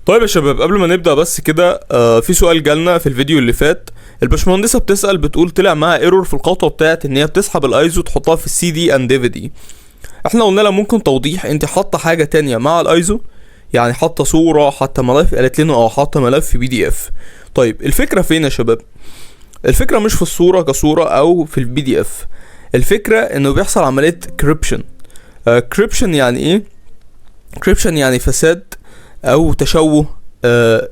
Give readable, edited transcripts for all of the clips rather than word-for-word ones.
طيب يا شباب، قبل ما نبدأ بس كده في سؤال جالنا في الفيديو اللي فات. الباشمهندسة بتسأل بتقول طلع معاها ايرور في الخطوة بتاعت ان هي بتسحب الايزو تحطها في السي دي اند دي في دي. احنا قلنا لها ممكن توضيح، انت حاطة حاجة تانية مع الايزو، يعني حاطة صورة، حاطة ملف، قالت لنا حاطة ملف بي دي اف. طيب الفكرة فين يا شباب؟ الفكرة مش في الصورة كصورة او في البي دي اف، الفكرة انه بيحصل عملية كريبشن. كريبشن يعني ايه؟ كريبشن يعني فساد او تشوه.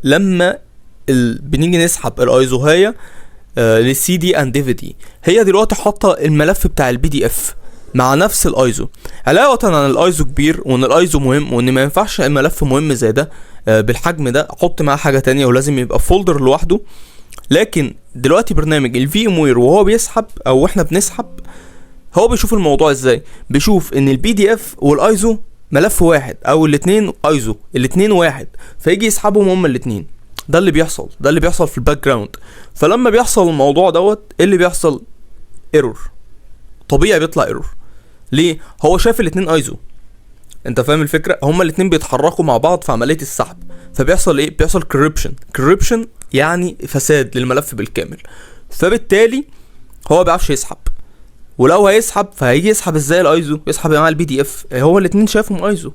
لما بنيجي نسحب الايزوهاية للسي دي اند دي في دي، هي دلوقتي حاطه الملف بتاع البي دي اف مع نفس الايزو، علاوه عن الايزو كبير وان الايزو مهم وان ما ينفعش ملف مهم زي ده بالحجم ده احط معاه حاجه تانية ولازم يبقى فولدر لوحده. لكن دلوقتي برنامج الفي ام وير وهو بيسحب او احنا بنسحب، هو بيشوف الموضوع ازاي؟ بيشوف ان البي دي اف والايزو ملف واحد او الاتنين ايزو، الاتنين واحد، فيجي يسحبهم هما الاتنين. ده اللي بيحصل في الباك جراوند. فلما بيحصل الموضوع دوت، ايه اللي بيحصل؟ ايرور. طبيعي بيطلع ايرور. ليه؟ هو شايف الاتنين ايزو. انت فاهم الفكره؟ هما الاتنين بيتحركوا مع بعض في عمليه السحب، فبيحصل ايه؟ بيحصل كريبشن يعني فساد للملف بالكامل. فبالتالي هو بيعرفش يسحب، ولو هيسحب فهيجي يسحب ازاي الايزو؟ يسحب مع البي دي اف، هو الاتنين شايفهم ايزو.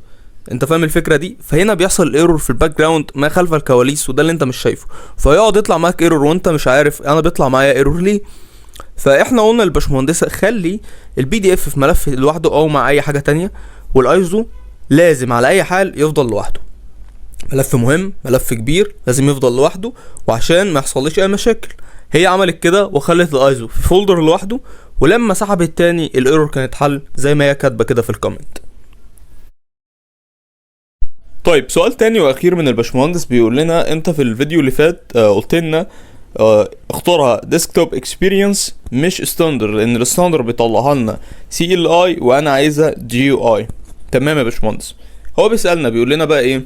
انت فاهم الفكره دي؟ فهنا بيحصل ايرور في الباك جراوند ما خلف الكواليس، وده اللي انت مش شايفه، فيقعد يطلع معاك ايرور وانت مش عارف انا بيطلع معايا ايرور ليه. فاحنا قلنا للباشمهندسه خلي البي دي اف في ملف لوحده او مع اي حاجه تانية، والايزو لازم على اي حال يفضل لوحده. ملف مهم، ملف كبير، لازم يفضل لوحده، وعشان ما يحصلش اي مشاكل. هي عملت كده وخلت الايزو في فولدر لوحده، ولما سحبت التاني الايرور كانت حل زي ما هي كاتبه كده في الكومنت. طيب سؤال تاني واخير من الباشمهندس بيقول لنا انت في الفيديو اللي فات قلت لنا اختارها ديسكتوب اكسبيرينس مش ستاندر، لان الستاندر بيطلعها لنا سي ال اي وانا عايزها جي يو اي. تمام يا باشمهندس. هو بيسالنا بيقول لنا بقى ايه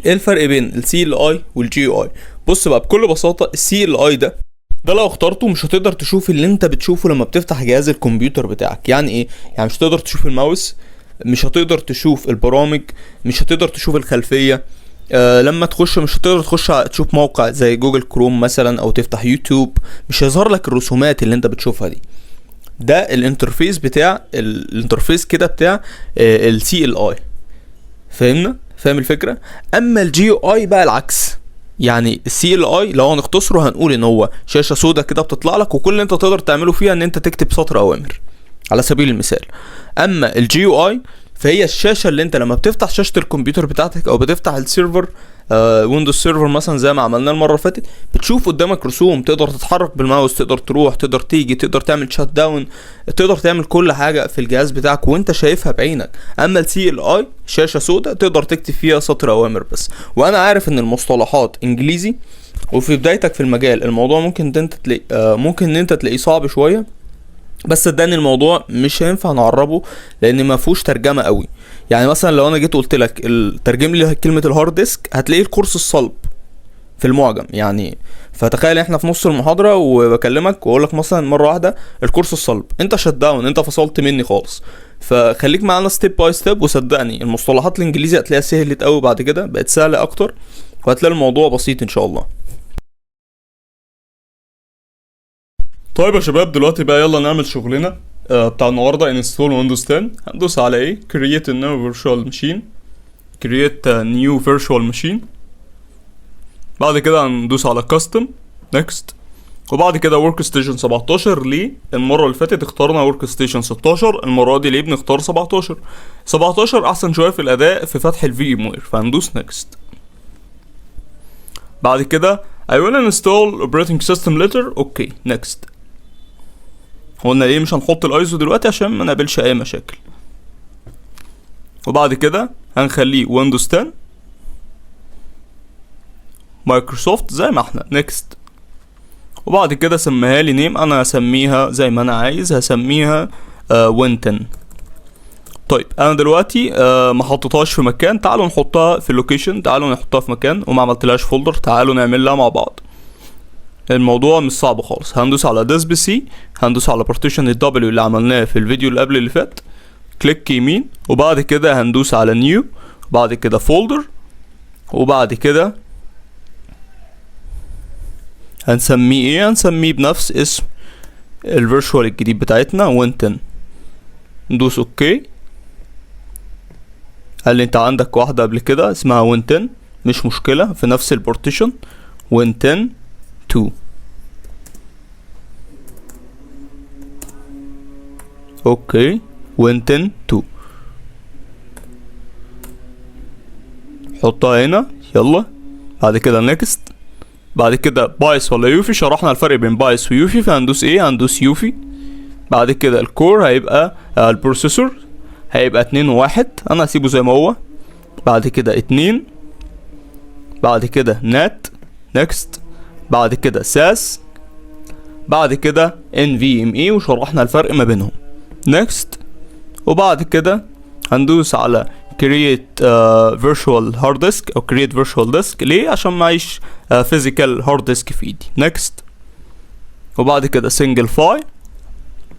الفرق بين السي ال اي والجي يو اي؟ بص بقى، بكل بساطه السي ال اي ده لو اخترته مش هتقدر تشوف اللي انت بتشوفه لما بتفتح جهاز الكمبيوتر بتاعك. يعني ايه؟ يعني مش هتقدر تشوف الماوس، مش هتقدر تشوف البرامج، مش هتقدر تشوف الخلفية. لما تخش مش هتقدر تشوف موقع زي جوجل كروم مثلا او تفتح يوتيوب، مش هيظهر لك الرسومات اللي انت بتشوفها دي. ده الانترفيس كده بتاع السي ال اي. فاهمنا؟ فاهم الفكرة؟ اما الجي او اي بقى العكس. يعني السي ال اي لو هنختصره هنقول ان هو شاشة سودا كده بتطلع لك، وكل اللي انت تقدر تعمله فيها ان انت تكتب سطر اوامر على سبيل المثال. اما الجي يو اي فهي الشاشه اللي انت لما بتفتح شاشه الكمبيوتر بتاعتك او بتفتح السيرفر ويندوز سيرفر مثلا زي ما عملنا المره اللي فاتت، بتشوف قدامك رسوم، تقدر تتحرك بالماوس، تقدر تروح، تقدر تيجي، تقدر تعمل شات داون، تقدر تعمل كل حاجه في الجهاز بتاعك وانت شايفها بعينك. اما السي ال اي شاشه سوداء تقدر تكتب فيها سطر اوامر بس. وانا عارف ان المصطلحات انجليزي، وفي بدايتك في المجال الموضوع ممكن انت تلاقيه صعب شويه، بس صدقني الموضوع مش هينفع نعربه لان ما فيهوش ترجمه قوي. يعني مثلا لو انا جيت قلت لك ترجم لي كلمه الهارد ديسك، هتلاقي القرص الصلب في المعجم يعني. فتخيل احنا في نص المحاضره وبكلمك واقول لك مثلا مره واحده القرص الصلب، انت شت داون، انت فصلت مني خالص. فخليك معانا ستيب باي ستيب، وصدقني المصطلحات الانجليزي هتلاقيها سهلت قوي بعد كده، بقت سهله اكتر، وهتلاقي الموضوع بسيط ان شاء الله. طيب يا شباب، دلوقتي بقى يلا نعمل شغلنا بتاع النهارده. انستول ويندوز 10. هندوس على ايه؟ create a new virtual machine. create a new virtual machine. بعد كده هندوس على custom next. وبعد كده workstation 17. ليه؟ المره اللي فاتت اخترنا workstation 16، المره دي ليه بنختار 17؟ 17 احسن شويه في الاداء في فتح الفي ام وير، فهندوس next. بعد كده I will install operating system later. اوكي next. قلنا ليه مش هنحط الايزو دلوقتي؟ عشان ما نقابلش اي مشاكل. وبعد كده هنخليه ويندوز 10 مايكروسوفت زي ما احنا next. وبعد كده سميها لي نيم، انا هسميها زي ما انا عايز، هسميها وين 10. طيب انا دلوقتي ما حطيتهاش في مكان، تعالوا نحطها في اللوكيشن، تعالوا نحطها في مكان، وما عملتلهاش فولدر، تعالوا نعملها مع بعض. الموضوع مش صعب خالص. هندوس على ديس بي سي، هندوس على بارتيشن الدبليو اللي عملناه في الفيديو اللي قبل اللي فات، كليك يمين، وبعد كده هندوس على نيو، وبعد كده فولدر، وبعد كده هنسميه ايه؟ هنسميه بنفس اسم الفيرشوال الجديد بتاعتنا وين 10. ندوس اوكي. قال لي انت عندك واحدة قبل كده اسمها وين 10، مش مشكلة، في نفس البارتيشن وين 10 2. اوكي وين 10 2 حطها هنا يلا. بعد كده نيكست. بعد كده بايس ولا يوفي، شرحنا الفرق بين بايس ويوفي، فهندوس ايه؟ هندوس يوفي. بعد كده الكور هيبقى البروسيسور هيبقى 2 و1، انا هسيبه زي ما هو. بعد كده 2. بعد كده نات نيكست. بعد كده ساس. بعد كده NVMe وشرحنا الفرق ما بينهم. نيكست. وبعد كده هندوس على create virtual hard disk او create virtual disk. ليه؟ عشان معيش physical hard disk في ايدي. نيكست. وبعد كده single file.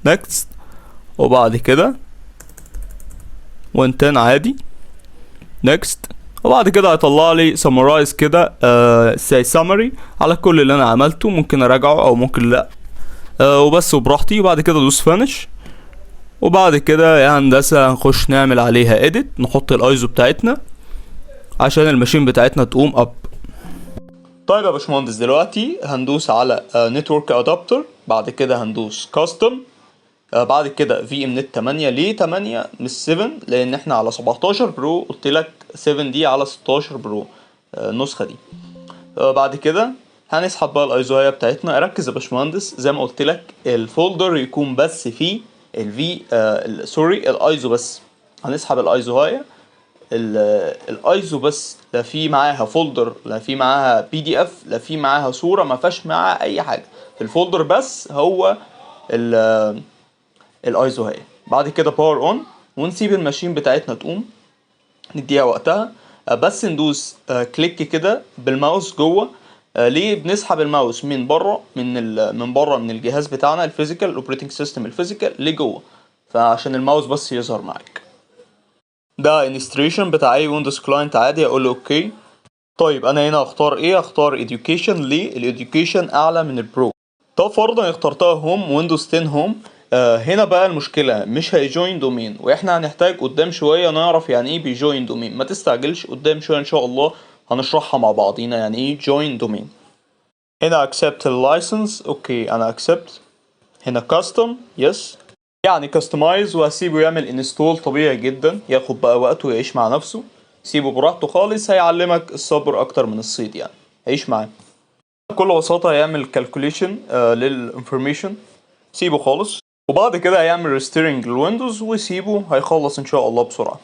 نيكست. وبعد كده وين 10 عادي. نيكست. وبعد كده هيطلع لي summarize كده say summary على كل اللي انا عملته، ممكن اراجعه او ممكن لا، وبس وبراحتي. وبعد كده ادوس finish. وبعد كده يا هندسة هنخش نعمل عليها edit، نحط الايزو بتاعتنا عشان الماشين بتاعتنا تقوم اب. طيب يا باشمهندس دلوقتي هندوس على network adapter. بعد كده هندوس custom. بعد كده VMnet 8. ليه 8 مش 7؟ لان احنا على 17 برو، قلت لك 7 دي على 16 برو النسخة دي. بعد كده هنسحب بقى الايزوهية بتاعتنا. ركز يا باشمهندس زي ما قلت لك الفولدر يكون بس فيه سوري الايزو بس. هنسحب الايزوهاية الايزو بس، لا في معاها فولدر، لا في معاها PDF، لا في معاها صورة، ما فيهاش معاها اي حاجة. الفولدر بس هو الايزوهاية. بعد كده باور اون ونسيب الماشين بتاعتنا تقوم، نديها وقتها. بس ندوس كليك كده بالماوس جوه. ليه بنسحب الماوس من بره من بره من الجهاز بتاعنا الفيزيكال الاوبريتنج سيستم الفيزيكال لجوه، فعشان الماوس بس يظهر معاك. ده انستريشن بتاع اي ويندوز كلاينت عادي. اقول له اوكي. طيب انا هنا اختار ايه؟ اختار education. ليه الeducation اعلى من البرو؟ طب فرضا اخترتها هوم ويندوز 10 هوم. هنا بقى المشكلة مش هيجوين دومين، واحنا هنحتاج قدام شوية نعرف يعني ايه بيجوين دومين. ما تستعجلش، قدام شوية ان شاء الله هنشرحها مع بعضينا يعني ايه join دومين. هنا accept اللايسنس. اوكي انا accept. هنا custom yes، يعني customize، وهسيبه يعمل install طبيعي جدا، ياخد بقى وقته ويعيش مع نفسه. سيبه براحته خالص، هيعلمك الصبر اكتر من الصيد يعني، عيش معاه. بكل بساطة هيعمل calculation للinformation، سيبه خالص. وبعد كده هيعمل restoring للويندوز وسيبه، هيخلص ان شاء الله بسرعة.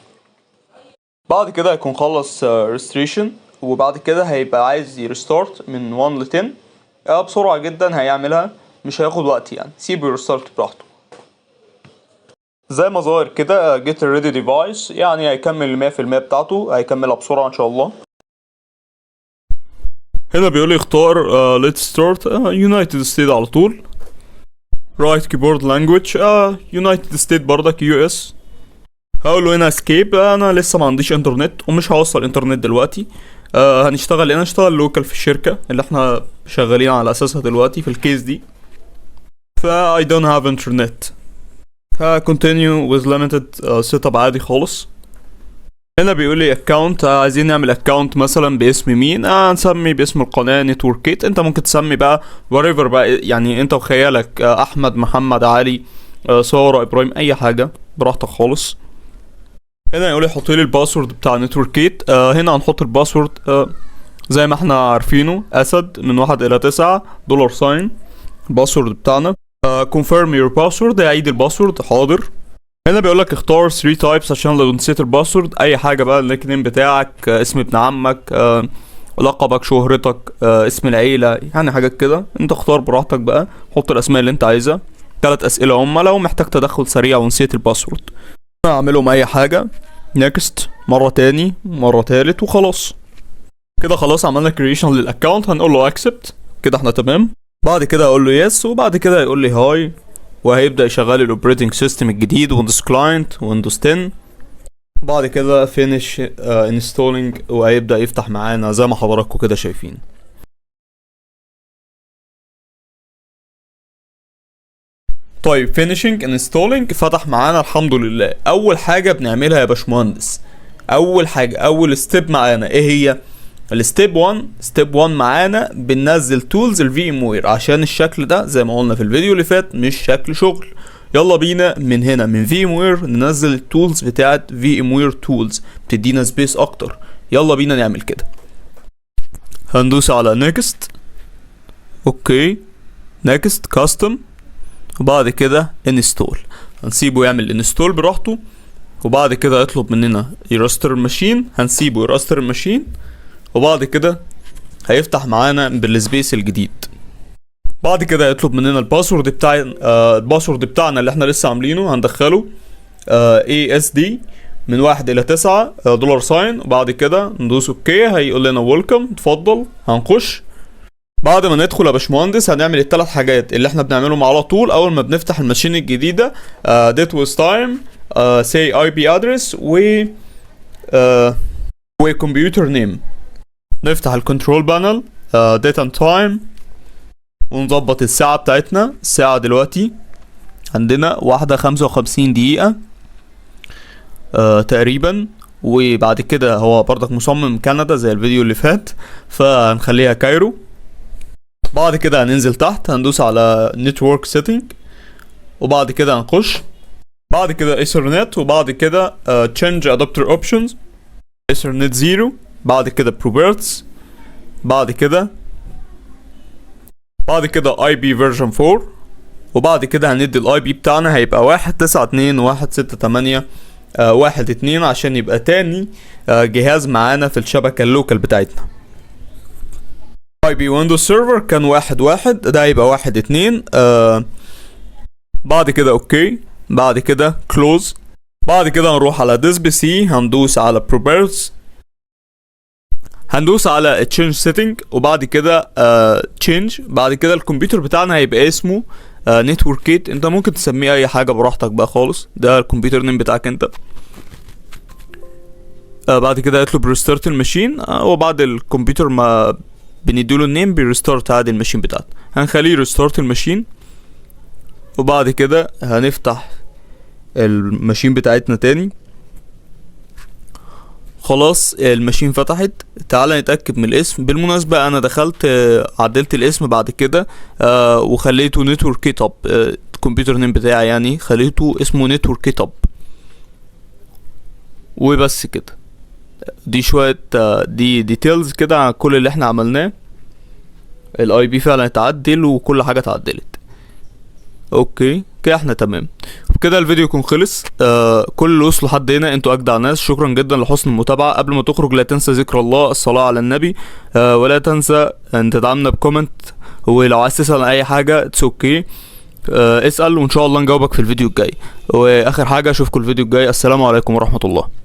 بعد كده هيكون خلص restoration، وبعد كده هيبقى عايز يرستارت من 1 ل 10. بسرعة جدا هيعملها، مش هياخد وقت يعني، سيبه يرستارت براحته. زي ما ظاهر كده get ready device، يعني هيكمل 100% بتاعته، هيكملها بسرعة ان شاء الله. هنا بيقول لي اختار let's start United States على طول. right keyboard language United States برضك US. هقول له هنا escape. انا لسه ما عنديش انترنت ومش هوصل انترنت دلوقتي. هنشتغل هنا، نشتغل لوكال في الشركة اللي احنا شغالين على اساسها دلوقتي في الكيس دي. I don't have internet. continue with limited setup عادي خالص. هنا بيقول لي account، عايزين نعمل account مثلا باسم مين؟ هنسمي باسم القناة نتوركيت. انت ممكن تسمي بقى whatever بقى، يعني انت وخيالك، احمد، محمد، علي، سارة، ابراهيم، اي حاجة براحتك خالص. هنا يقول لي حط لي الباسورد بتاع نتوركيت. هنا هنحط الباسورد زي ما احنا عارفينه، اسد من 1 إلى 9 $. الباسورد بتاعنا. confirm your password، هيعيد الباسورد. حاضر. هنا بيقول لك اختار 3 types عشان لو نسيت الباسورد اي حاجه بقى، النيك نيم بتاعك، اسم ابن عمك، لقبك، شهرتك، اسم العيله، يعني حاجات كده انت اختار براحتك بقى، حط الاسماء اللي انت عايزها. 3 اسئله هم لو محتاج تدخل سريع ونسيت الباسورد. اعملهم اي حاجه. نيكست، مره تاني، مره تالت، وخلاص كده. خلاص عملنا كرييشن للاكونت. هنقول له اكسبت كده، احنا تمام. بعد كده اقول له يس، وبعد كده يقول لي هاي، وهيبدا يشغل الاوبريتنج سيستم الجديد ويندوز كلاينت ويندوز 10. بعد كده finish installing وهيبدأ يفتح معانا زي ما حضراتكم كده شايفين. طيب finishing installing فتح معانا الحمد لله. اول حاجة بنعملها يا باشمهندس، اول ستيب معانا ايه هي؟ الستيب 1. ستيب 1 معانا بننزل تولز الفي ام وير عشان الشكل ده زي ما قلنا في الفيديو اللي فات مش شكل شغل. يلا بينا من هنا من في ام وير ننزل التولز بتاعت في ام وير تولز بتدينا سبيس اكتر. يلا بينا نعمل كده. هندوس على نيكست، اوكي نيكست كاستم، وبعد كده انستول. هنسيبه يعمل انستول براحته، وبعد كده يطلب مننا يراستر الماشين، هنسيبه يراستر الماشين، وبعد كده هيفتح معانا بالسبيس الجديد. بعد كده يطلب مننا الباسورد بتاعنا اللي احنا لسه عاملينه، هندخله ASD من 1 إلى 9 دولار ساين، وبعد كده ندوس اوكي. هيقول لنا ويلكم اتفضل. هنخش. بعد ما ندخل يا باشمهندس هنعمل الثلاث حاجات اللي احنا بنعملهم على طول اول ما بنفتح الماشين الجديده. date with time say IP address و computer name. نفتح الكنترول بانل date and time ونظبط الساعة بتاعتنا. الساعة دلوقتي عندنا 1:55 دقيقة تقريبا، وبعد كده هو برضك مصمم كندا زي الفيديو اللي فات فهنخليها كايرو. بعد كده هننزل تحت هندوس على نتورك سيتنج، وبعد كده هنخش. بعد كده ايثرنت، وبعد كده تشينج ادابتر اوبشنز ايثرنت 0، بعد كده بروبرتس، بعد كده اي بي فيرجن 4، وبعد كده هندي الاي بي بتاعنا هيبقى 192.168.1.2 عشان يبقى تاني جهاز معانا في الشبكة اللوكال بتاعتنا. اي بي ويندوز سيرفر كان 1.1، ده هيبقى 1.2. بعد كده اوكي، بعد كده كلوز. بعد كده هنروح على ديس بي سي، هندوس على بروبرتس، هندوس على تشينج سيتنج، وبعد كده تشينج. بعد كده الكمبيوتر بتاعنا هيبقى اسمه نتوركيت. انت ممكن تسميه اي حاجه براحتك بقى خالص، ده الكمبيوتر نيم بتاعك انت. بعد كده يطلب ريستارت الماشين، وبعد الكمبيوتر ما بنديله النيم بيرستارت عادي الماشين بتاعته. هنخليه ريستارت الماشين، وبعد كده هنفتح الماشين بتاعتنا تاني. خلاص الماشين فتحت. تعال نتأكد من الاسم. بالمناسبة انا دخلت عدلت الاسم بعد كده وخليته نتورك اب. الكمبيوتر نيم بتاعي يعني خليته اسمه نتورك اب. وبس كده. دي شوية دي ديتيلز كده عن كل اللي احنا عملناه. الاي بي فعلا اتعدل وكل حاجة اتعدلت. اوكي كده احنا تمام. وبكده الفيديو يكون خلص. كل اللي وصلوا لحد هنا انتوا اجدع ناس، شكرا جدا لحسن المتابعه. قبل ما تخرج لا تنسى ذكر الله، الصلاه على النبي، ولا تنسى ان تدعمنا بكومنت، ولو عايز تسال عن اي حاجه اتس اوكي اسال وان شاء الله نجاوبك في الفيديو الجاي. واخر حاجه اشوفكم الفيديو الجاي. السلام عليكم ورحمه الله.